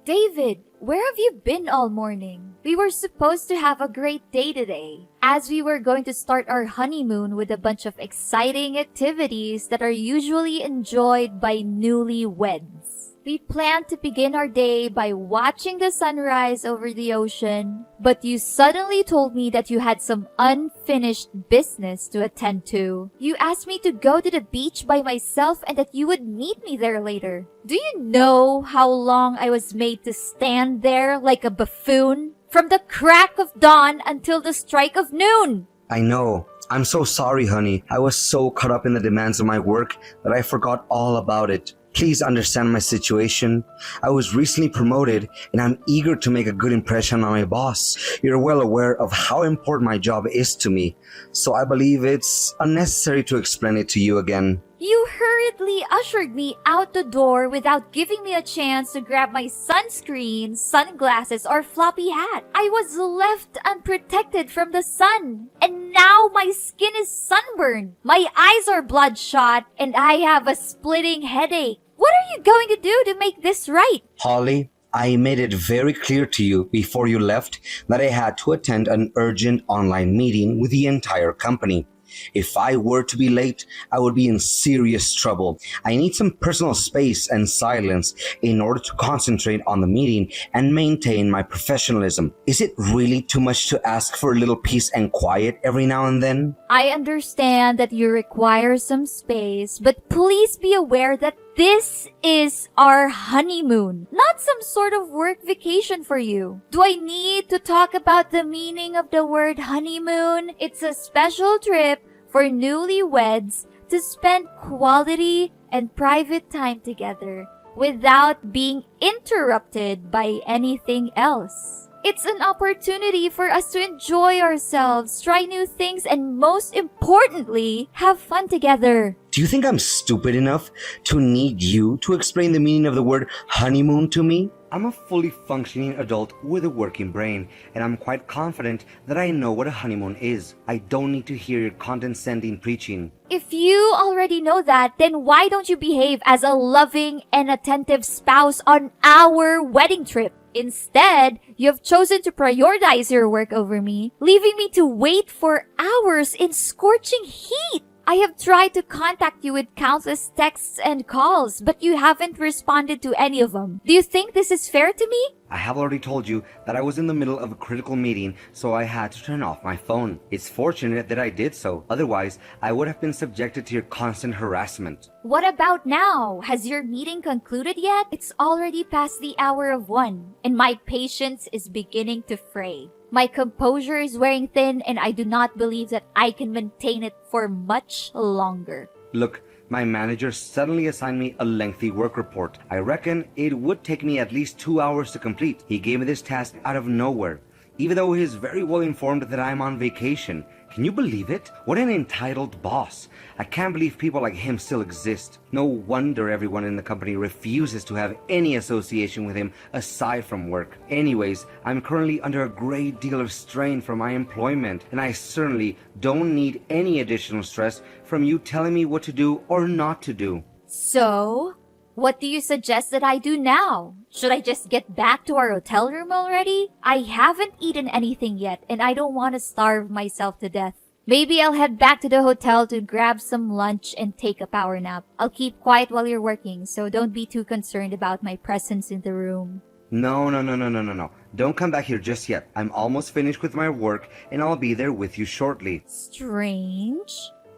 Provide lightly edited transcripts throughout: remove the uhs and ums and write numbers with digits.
David, where have you been all morning? We were supposed to have a great day today, as we were going to start our honeymoon with a bunch of exciting activities that are usually enjoyed by newlyweds. We planned to begin our day by watching the sunrise over the ocean, but you suddenly told me that you had some unfinished business to attend to. You asked me to go to the beach by myself and that you would meet me there later. Do you know how long I was made to stand there like a buffoon? From the crack of dawn until the strike of noon! I know. I'm so sorry, honey. I was so caught up in the demands of my work that I forgot all about it. Please understand my situation. I was recently promoted and I'm eager to make a good impression on my boss. You're well aware of how important my job is to me, so I believe it's unnecessary to explain it to you again. You hurriedly ushered me out the door without giving me a chance to grab my sunscreen, sunglasses, or floppy hat. I was left unprotected from the sun, and now my skin is sunburned. My eyes are bloodshot, and I have a splitting headache. What are you going to do to make this right? Holly, I made it very clear to you before you left that I had to attend an urgent online meeting with the entire company. If I were to be late, I would be in serious trouble. I need some personal space and silence in order to concentrate on the meeting and maintain my professionalism. Is it really too much to ask for a little peace and quiet every now and then? I understand that you require some space, but please be aware that this is our honeymoon, not some sort of work vacation for you. Do I need to talk about the meaning of the word honeymoon? It's a special trip for newlyweds to spend quality and private time together without being interrupted by anything else. It's an opportunity for us to enjoy ourselves, try new things, and most importantly, have fun together. Do you think I'm stupid enough to need you to explain the meaning of the word honeymoon to me? I'm a fully functioning adult with a working brain, and I'm quite confident that I know what a honeymoon is. I don't need to hear your condescending preaching. If you already know that, then why don't you behave as a loving and attentive spouse on our wedding trip? Instead, you have chosen to prioritize your work over me, leaving me to wait for hours in scorching heat. I have tried to contact you with countless texts and calls, but you haven't responded to any of them. Do you think this is fair to me? I have already told you that I was in the middle of a critical meeting, so I had to turn off my phone. It's fortunate that I did so. Otherwise, I would have been subjected to your constant harassment. What about now? Has your meeting concluded yet? It's already past the hour of 1, and my patience is beginning to fray. My composure is wearing thin, and I do not believe that I can maintain it for much longer. Look, my manager suddenly assigned me a lengthy work report. I reckon it would take me at least 2 hours to complete. He gave me this task out of nowhere, even though he is very well informed that I'm on vacation. Can you believe it? What an entitled boss. I can't believe people like him still exist. No wonder everyone in the company refuses to have any association with him aside from work. Anyways, I'm currently under a great deal of strain from my employment, and I certainly don't need any additional stress from you telling me what to do or not to do. So, what do you suggest that I do now? Should I just get back to our hotel room already? I haven't eaten anything yet, and I don't want to starve myself to death. Maybe I'll head back to the hotel to grab some lunch and take a power nap. I'll keep quiet while you're working, so don't be too concerned about my presence in the room. No. Don't come back here just yet. I'm almost finished with my work, and I'll be there with you shortly. Strange.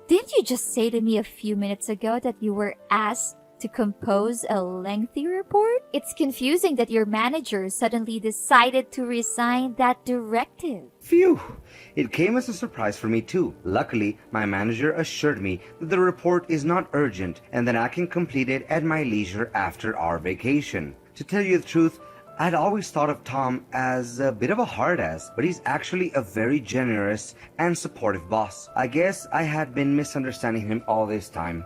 Didn't you just say to me a few minutes ago that you were asked to compose a lengthy report? It's confusing that your manager suddenly decided to resign that directive. Phew! It came as a surprise for me too. Luckily, my manager assured me that the report is not urgent and that I can complete it at my leisure after our vacation. To tell you the truth, I'd always thought of Tom as a bit of a hard-ass, but he's actually a very generous and supportive boss. I guess I had been misunderstanding him all this time.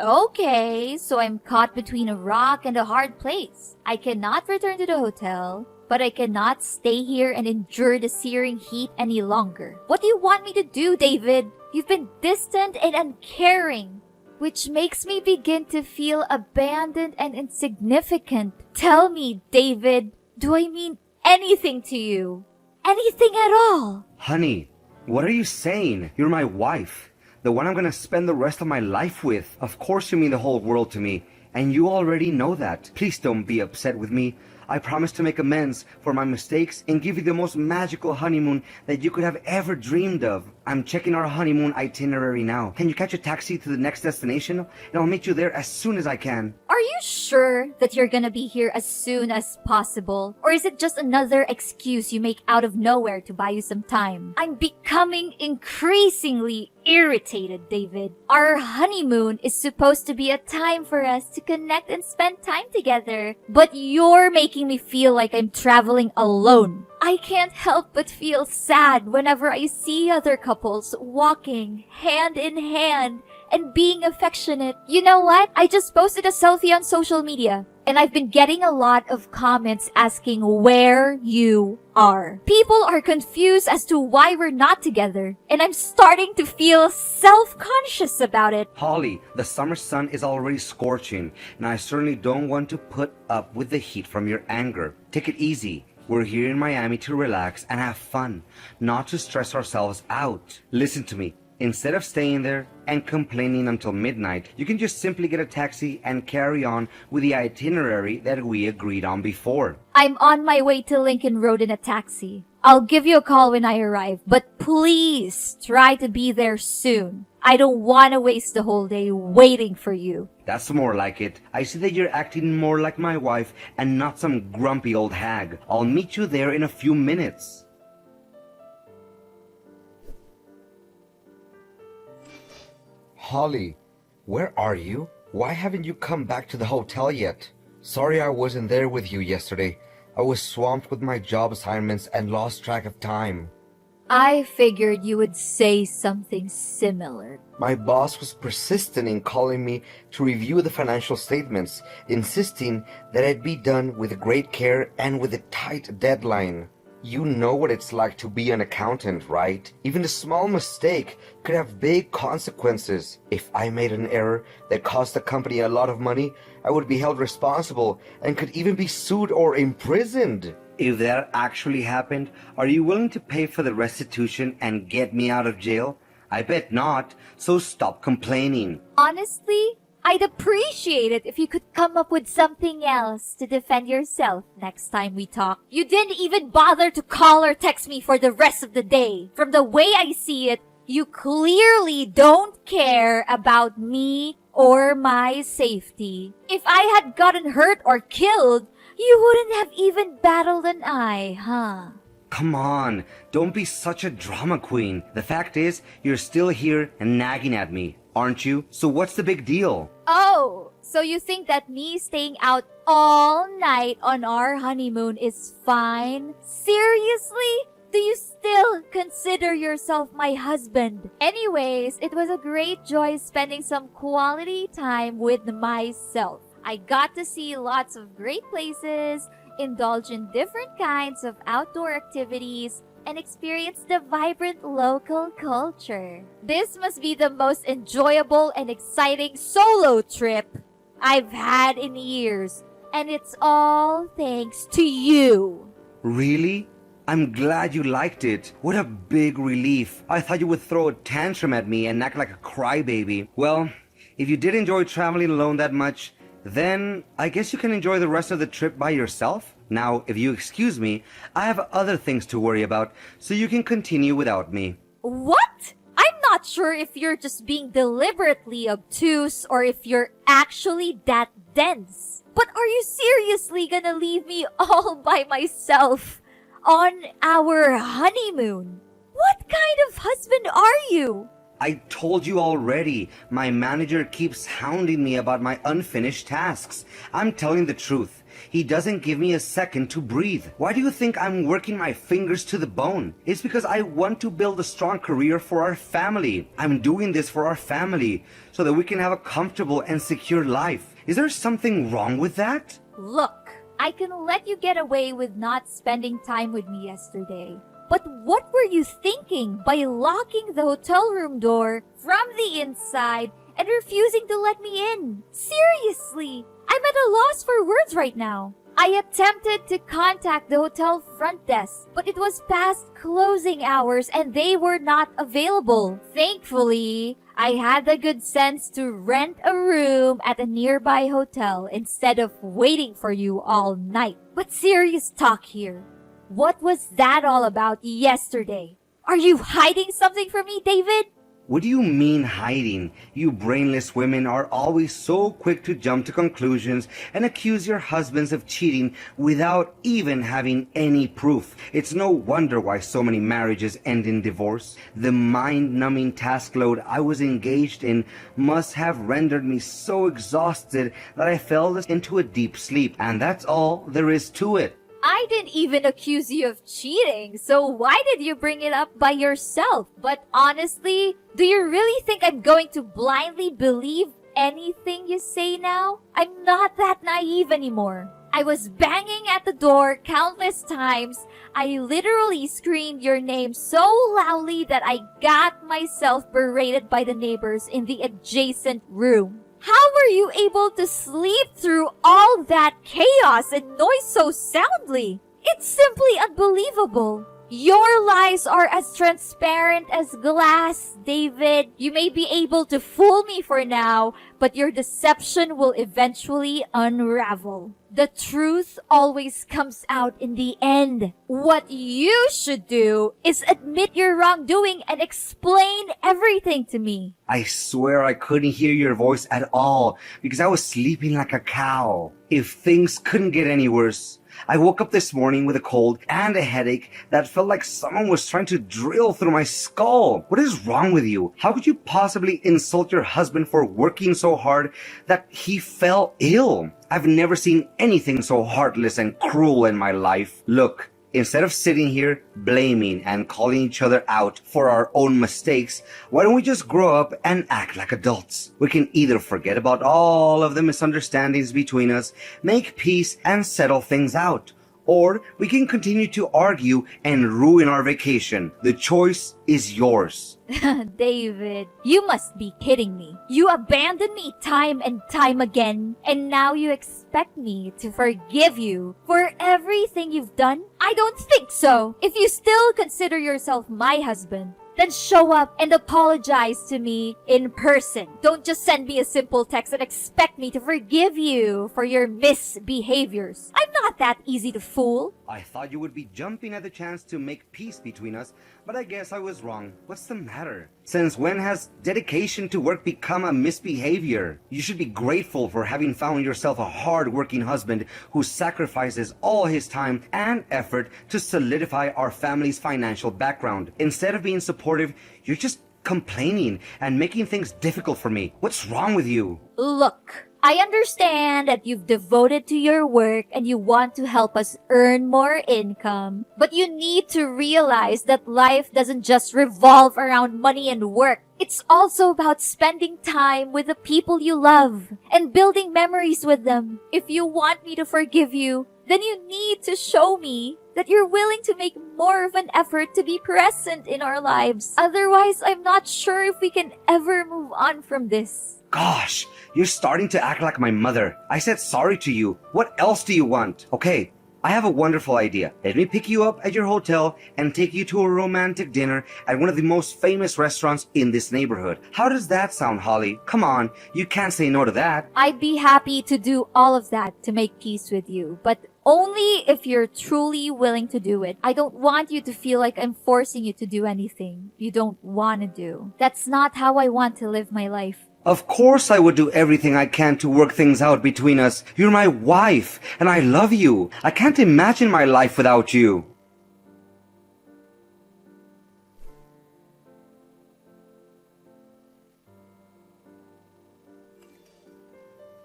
Okay, so I'm caught between a rock and a hard place. I cannot return to the hotel, but I cannot stay here and endure the searing heat any longer. What do you want me to do, David? You've been distant and uncaring. which makes me begin to feel abandoned and insignificant. Tell me, David, do I mean anything to you? Anything at all? Honey, what are you saying? You're my wife, the one I'm gonna spend the rest of my life with. Of course you mean the whole world to me, and you already know that. Please don't be upset with me. I promise to make amends for my mistakes and give you the most magical honeymoon that you could have ever dreamed of. I'm checking our honeymoon itinerary now. Can you catch a taxi to the next destination? And I'll meet you there as soon as I can. Are you sure that you're gonna be here as soon as possible? Or is it just another excuse you make out of nowhere to buy you some time? I'm becoming increasingly irritated, David. Our honeymoon is supposed to be a time for us to connect and spend time together. But you're making me feel like I'm traveling alone. I can't help but feel sad whenever I see other couples walking hand in hand and being affectionate. You know what? I just posted a selfie on social media, and I've been getting a lot of comments asking where you are. People are confused as to why we're not together, and I'm starting to feel self-conscious about it. Holly, the summer sun is already scorching, and I certainly don't want to put up with the heat from your anger. Take it easy. We're here in Miami to relax and have fun, not to stress ourselves out. Listen to me. Instead of staying there and complaining until midnight, you can just simply get a taxi and carry on with the itinerary that we agreed on before. I'm on my way to Lincoln Road in a taxi. I'll give you a call when I arrive, but please try to be there soon. I don't want to waste the whole day waiting for you. That's more like it. I see that you're acting more like my wife and not some grumpy old hag. I'll meet you there in a few minutes. Holly, where are you? Why haven't you come back to the hotel yet? Sorry I wasn't there with you yesterday. I was swamped with my job assignments and lost track of time. I figured you would say something similar. My boss was persistent in calling me to review the financial statements, insisting that it be done with great care and with a tight deadline. You know what it's like to be an accountant, right? Even a small mistake could have big consequences. If I made an error that cost the company a lot of money, I would be held responsible and could even be sued or imprisoned. If that actually happened, are you willing to pay for the restitution and get me out of jail? I bet not, so stop complaining. Honestly, I'd appreciate it if you could come up with something else to defend yourself next time we talk. You didn't even bother to call or text me for the rest of the day. From the way I see it, you clearly don't care about me or my safety. If I had gotten hurt or killed, you wouldn't have even battled an eye, huh? Come on, don't be such a drama queen. The fact is, you're still here and nagging at me, aren't you? So what's the big deal? Oh, so you think that me staying out all night on our honeymoon is fine? Seriously? Do you still consider yourself my husband? Anyways, it was a great joy spending some quality time with myself. I got to see lots of great places, indulge in different kinds of outdoor activities, and experience the vibrant local culture. This must be the most enjoyable and exciting solo trip I've had in years, and it's all thanks to you. Really? I'm glad you liked it. What a big relief. I thought you would throw a tantrum at me and act like a crybaby. Well, if you did enjoy traveling alone that much, then I guess you can enjoy the rest of the trip by yourself. Now, if you excuse me, I have other things to worry about, so you can continue without me. What? I'm not sure if you're just being deliberately obtuse or if you're actually that dense. But are you seriously gonna leave me all by myself on our honeymoon? What kind of husband are you? I told you already. My manager keeps hounding me about my unfinished tasks. I'm telling the truth. He doesn't give me a second to breathe. Why do you think I'm working my fingers to the bone? It's because I want to build a strong career for our family. I'm doing this for our family so that we can have a comfortable and secure life. Is there something wrong with that? Look, I can let you get away with not spending time with me yesterday. But what were you thinking by locking the hotel room door from the inside and refusing to let me in. Seriously, I'm at a loss for words right now. I attempted to contact the hotel front desk, but it was past closing hours and they were not available. Thankfully, I had the good sense to rent a room at a nearby hotel instead of waiting for you all night. But serious talk here. What was that all about yesterday? Are you hiding something from me, David? What do you mean hiding? You brainless women are always so quick to jump to conclusions and accuse your husbands of cheating without even having any proof. It's no wonder why so many marriages end in divorce. The mind-numbing task load I was engaged in must have rendered me so exhausted that I fell into a deep sleep. And that's all there is to it. I didn't even accuse you of cheating, so why did you bring it up by yourself? But honestly, do you really think I'm going to blindly believe anything you say now? I'm not that naive anymore. I was banging at the door countless times. I literally screamed your name so loudly that I got myself berated by the neighbors in the adjacent room. How were you able to sleep through all that chaos and noise so soundly? It's simply unbelievable. Your lies are as transparent as glass, David. You may be able to fool me for now, but your deception will eventually unravel. The truth always comes out in the end. What you should do is admit your wrongdoing and explain everything to me. I swear I couldn't hear your voice at all because I was sleeping like a cow. If things couldn't get any worse, I woke up this morning with a cold and a headache that felt like someone was trying to drill through my skull. What is wrong with you? How could you possibly insult your husband for working so hard that he fell ill? I've never seen anything so heartless and cruel in my life. Look, instead of sitting here blaming and calling each other out for our own mistakes, why don't we just grow up and act like adults? We can either forget about all of the misunderstandings between us, make peace and settle things out, or we can continue to argue and ruin our vacation. The choice is yours. David, you must be kidding me. You abandoned me time and time again, and now you expect me to forgive you for everything you've done? I don't think so. If you still consider yourself my husband, then show up and apologize to me in person. Don't just send me a simple text and expect me to forgive you for your misbehaviors. I'm not that easy to fool. I thought you would be jumping at the chance to make peace between us, but I guess I was wrong. What's the matter? Since when has dedication to work become a misbehavior? You should be grateful for having found yourself a hard-working husband who sacrifices all his time and effort to solidify our family's financial background. Instead of being supportive, you're just complaining and making things difficult for me. What's wrong with you? Look, I understand that you've devoted to your work and you want to help us earn more income, but you need to realize that life doesn't just revolve around money and work. It's also about spending time with the people you love and building memories with them. If you want me to forgive you, then you need to show me that you're willing to make more of an effort to be present in our lives. Otherwise, I'm not sure if we can ever move on from this. Gosh, you're starting to act like my mother. I said sorry to you. What else do you want? Okay, I have a wonderful idea. Let me pick you up at your hotel and take you to a romantic dinner at one of the most famous restaurants in this neighborhood. How does that sound, Holly? Come on, you can't say no to that. I'd be happy to do all of that to make peace with you, but only if you're truly willing to do it. I don't want you to feel like I'm forcing you to do anything you don't want to do. That's not how I want to live my life. Of course I would do everything I can to work things out between us. You're my wife, and I love you. I can't imagine my life without you.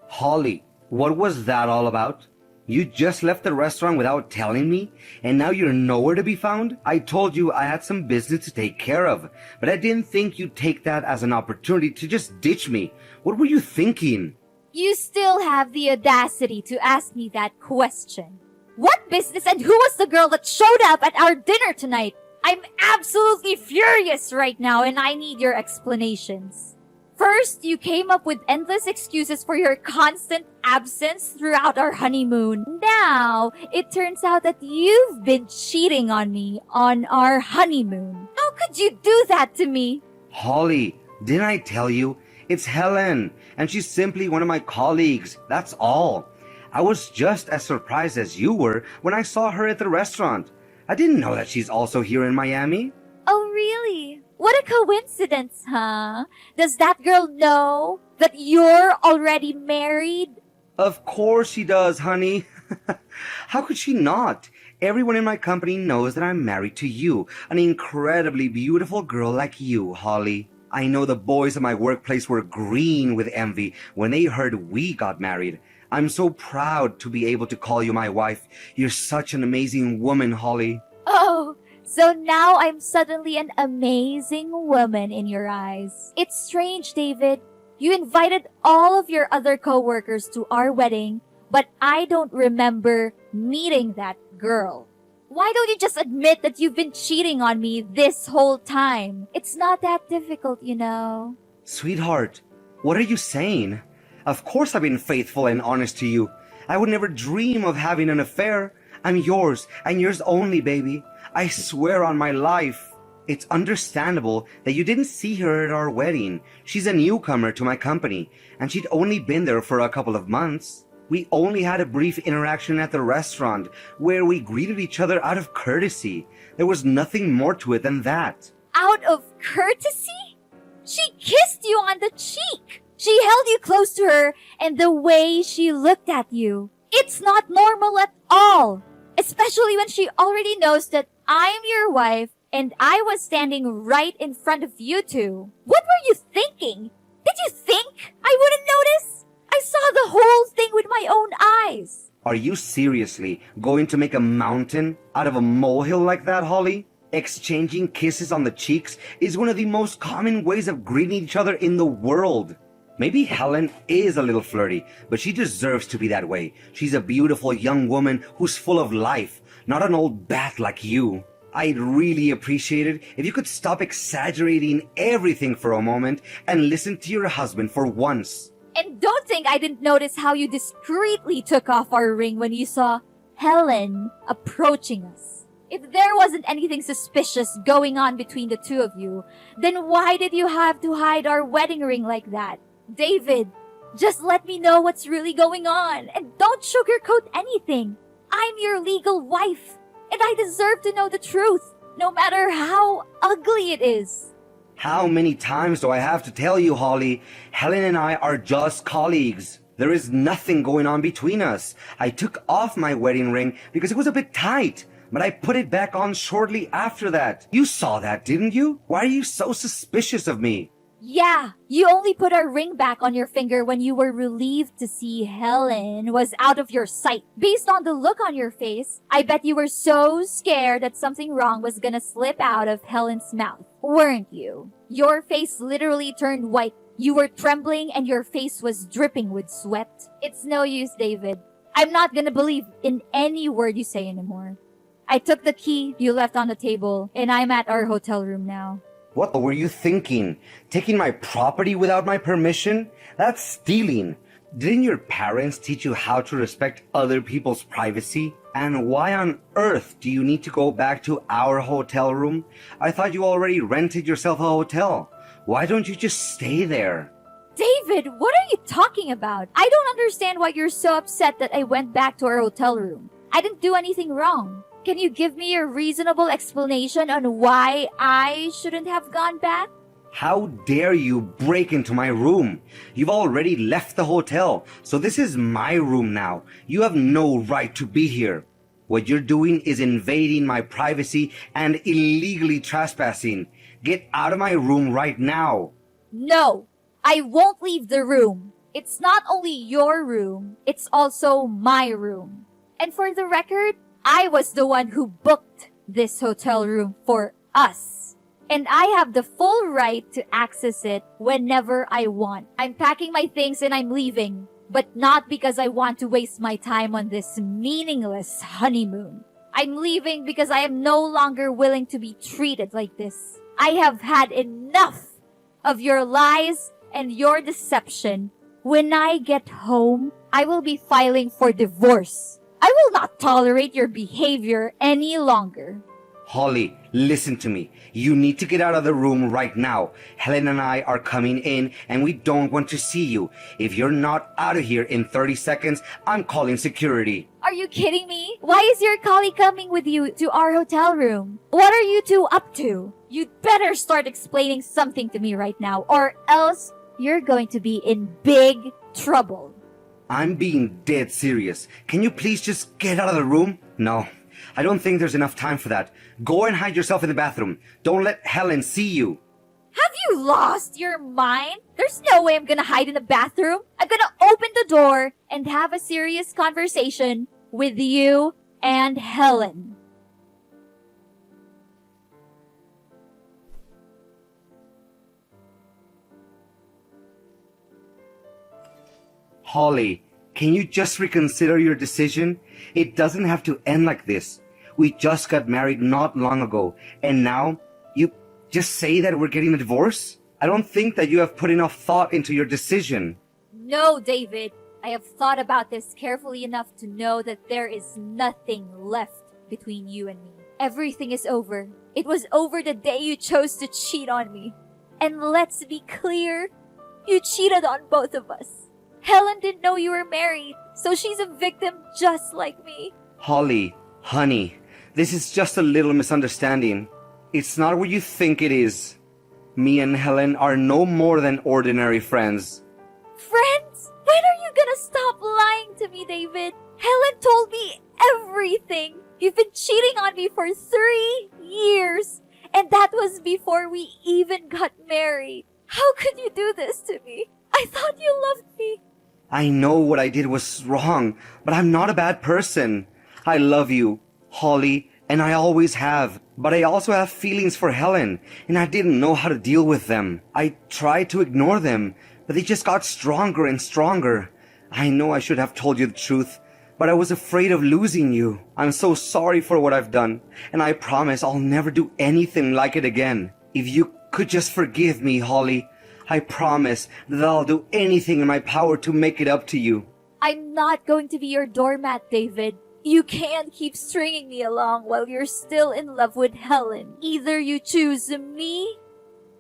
Holly, what was that all about? You just left the restaurant without telling me, and now you're nowhere to be found? I told you I had some business to take care of, but I didn't think you'd take that as an opportunity to just ditch me. What were you thinking? You still have the audacity to ask me that question. What business and who was the girl that showed up at our dinner tonight? I'm absolutely furious right now and I need your explanations. First, you came up with endless excuses for your constant absence throughout our honeymoon. Now, it turns out that you've been cheating on me on our honeymoon. How could you do that to me? Holly, didn't I tell you? It's Helen, and she's simply one of my colleagues. That's all. I was just as surprised as you were when I saw her at the restaurant. I didn't know that she's also here in Miami. Oh, really? What a coincidence, huh? Does that girl know that you're already married? Of course she does, honey. How could she not? Everyone in my company knows that I'm married to you, an incredibly beautiful girl like you, Holly. I know the boys at my workplace were green with envy when they heard we got married. I'm so proud to be able to call you my wife. You're such an amazing woman, Holly. Oh, so now I'm suddenly an amazing woman in your eyes. It's strange, David. You invited all of your other coworkers to our wedding, but I don't remember meeting that girl. Why don't you just admit that you've been cheating on me this whole time? It's not that difficult, you know. Sweetheart, what are you saying? Of course I've been faithful and honest to you. I would never dream of having an affair. I'm yours and yours only, baby. I swear on my life. It's understandable that you didn't see her at our wedding. She's a newcomer to my company, and she'd only been there for a couple of months. We only had a brief interaction at the restaurant where we greeted each other out of courtesy. There was nothing more to it than that. Out of courtesy? She kissed you on the cheek. She held you close to her, and the way she looked at you. It's not normal at all. Especially when she already knows that I'm your wife and I was standing right in front of you two. What were you thinking? Did you think I wouldn't notice? I saw the whole thing with my own eyes. Are you seriously going to make a mountain out of a molehill like that, Holly? Exchanging kisses on the cheeks is one of the most common ways of greeting each other in the world. Maybe Helen is a little flirty, but she deserves to be that way. She's a beautiful young woman who's full of life, not an old bat like you. I'd really appreciate it if you could stop exaggerating everything for a moment and listen to your husband for once. And don't think I didn't notice how you discreetly took off our ring when you saw Helen approaching us. If there wasn't anything suspicious going on between the two of you, then why did you have to hide our wedding ring like that? David, just let me know what's really going on and don't sugarcoat anything. I'm your legal wife and I deserve to know the truth, no matter how ugly it is. How many times do I have to tell you, Holly? Helen and I are just colleagues. There is nothing going on between us. I took off my wedding ring because it was a bit tight, but I put it back on shortly after that. You saw that, didn't you? Why are you so suspicious of me? Yeah, you only put our ring back on your finger when you were relieved to see Helen was out of your sight. Based on the look on your face, I bet you were so scared that something wrong was gonna slip out of Helen's mouth, weren't you? Your face literally turned white. You were trembling and your face was dripping with sweat. It's no use, David. I'm not gonna believe in any word you say anymore. I took the key you left on the table, and I'm at our hotel room now. What were you thinking? Taking my property without my permission? That's stealing. Didn't your parents teach you how to respect other people's privacy? And why on earth do you need to go back to our hotel room? I thought you already rented yourself a hotel. Why don't you just stay there? David, what are you talking about? I don't understand why you're so upset that I went back to our hotel room. I didn't do anything wrong. Can you give me a reasonable explanation on why I shouldn't have gone back? How dare you break into my room? You've already left the hotel, so this is my room now. You have no right to be here. What you're doing is invading my privacy and illegally trespassing. Get out of my room right now. No, I won't leave the room. It's not only your room, it's also my room. And for the record, I was the one who booked this hotel room for us. And I have the full right to access it whenever I want. I'm packing my things and I'm leaving, but not because I want to waste my time on this meaningless honeymoon. I'm leaving because I am no longer willing to be treated like this. I have had enough of your lies and your deception, when I get home, I will be filing for divorce. I will not tolerate your behavior any longer. Holly, listen to me. You need to get out of the room right now. Helen and I are coming in and we don't want to see you. If you're not out of here in 30 seconds, I'm calling security. Are you kidding me? Why is your colleague coming with you to our hotel room? What are you two up to? You'd better start explaining something to me right now, or else you're going to be in big trouble. I'm being dead serious. Can you please just get out of the room? No, I don't think there's enough time for that. Go and hide yourself in the bathroom. Don't let Helen see you. Have you lost your mind? There's no way I'm gonna hide in the bathroom. I'm gonna open the door and have a serious conversation with you and Helen. Holly, can you just reconsider your decision? It doesn't have to end like this. We just got married not long ago, and now you just say that we're getting a divorce? I don't think that you have put enough thought into your decision. No, David. I have thought about this carefully enough to know that there is nothing left between you and me. Everything is over. It was over the day you chose to cheat on me. And let's be clear, you cheated on both of us. Helen didn't know you were married, so she's a victim just like me. Holly, honey, this is just a little misunderstanding. It's not what you think it is. Me and Helen are no more than ordinary friends. Friends? When are you gonna stop lying to me, David? Helen told me everything. You've been cheating on me for 3 years, and that was before we even got married. How could you do this to me? I thought you loved me. I know what I did was wrong, but I'm not a bad person. I love you, Holly, and I always have. But I also have feelings for Helen, and I didn't know how to deal with them. I tried to ignore them, but they just got stronger and stronger. I know I should have told you the truth, but I was afraid of losing you. I'm so sorry for what I've done, and I promise I'll never do anything like it again. If you could just forgive me, Holly, I promise that I'll do anything in my power to make it up to you. I'm not going to be your doormat, David. You can't keep stringing me along while you're still in love with Helen. Either you choose me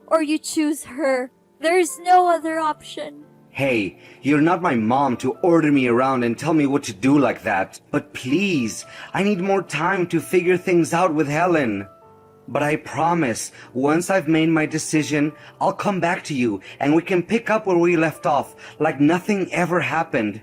or you choose her. There's no other option. Hey, you're not my mom to order me around and tell me what to do like that. But please, I need more time to figure things out with Helen. But I promise, once I've made my decision, I'll come back to you and we can pick up where we left off, like nothing ever happened.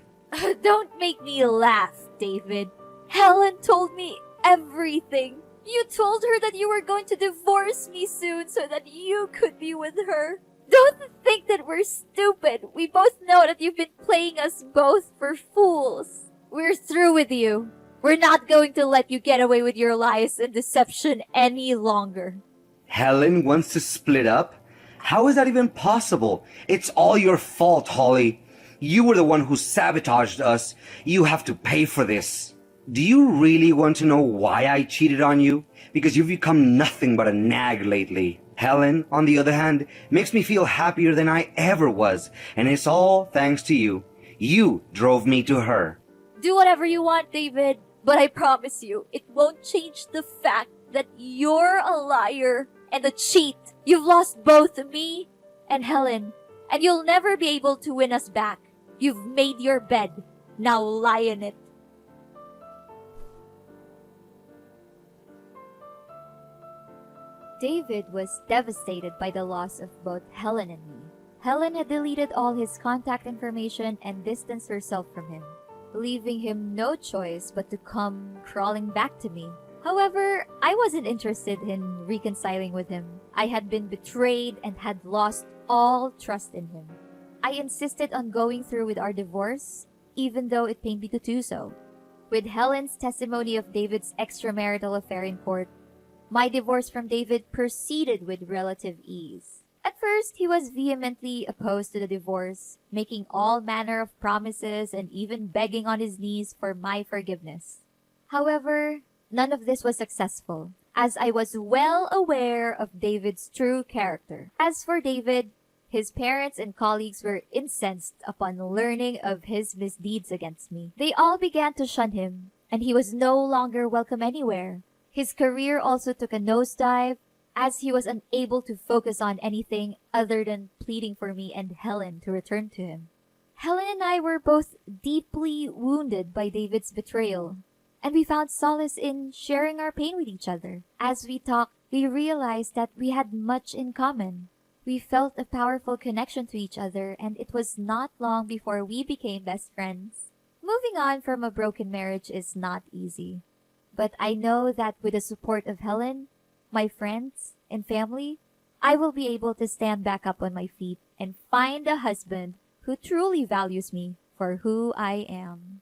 Don't make me laugh, David. Helen told me everything. You told her that you were going to divorce me soon so that you could be with her. Don't think that we're stupid. We both know that you've been playing us both for fools. We're through with you. We're not going to let you get away with your lies and deception any longer. Helen wants to split up? How is that even possible? It's all your fault, Holly. You were the one who sabotaged us. You have to pay for this. Do you really want to know why I cheated on you? Because you've become nothing but a nag lately. Helen, on the other hand, makes me feel happier than I ever was, and it's all thanks to you. You drove me to her. Do whatever you want, David, but I promise you, it won't change the fact that you're a liar and a cheat. You've lost both me and Helen, and you'll never be able to win us back. You've made your bed. Now lie in it. David was devastated by the loss of both Helen and me. Helen had deleted all his contact information and distanced herself from him, leaving him no choice but to come crawling back to me. However, I wasn't interested in reconciling with him. I had been betrayed and had lost all trust in him. I insisted on going through with our divorce, even though it pained me to do so. With Helen's testimony of David's extramarital affair in court, my divorce from David proceeded with relative ease. At first, he was vehemently opposed to the divorce, making all manner of promises and even begging on his knees for my forgiveness. However, none of this was successful, as I was well aware of David's true character. As for David, His parents and colleagues were incensed upon learning of his misdeeds against me. They all began to shun him, and he was no longer welcome anywhere. His career also took a nosedive, as he was unable to focus on anything other than pleading for me and Helen to return to him. Helen and I were both deeply wounded by David's betrayal, and we found solace in sharing our pain with each other. As we talked, we realized that we had much in common. We felt a powerful connection to each other, and it was not long before we became best friends. Moving on from a broken marriage is not easy, but I know that with the support of Helen, my friends, and family, I will be able to stand back up on my feet and find a husband who truly values me for who I am.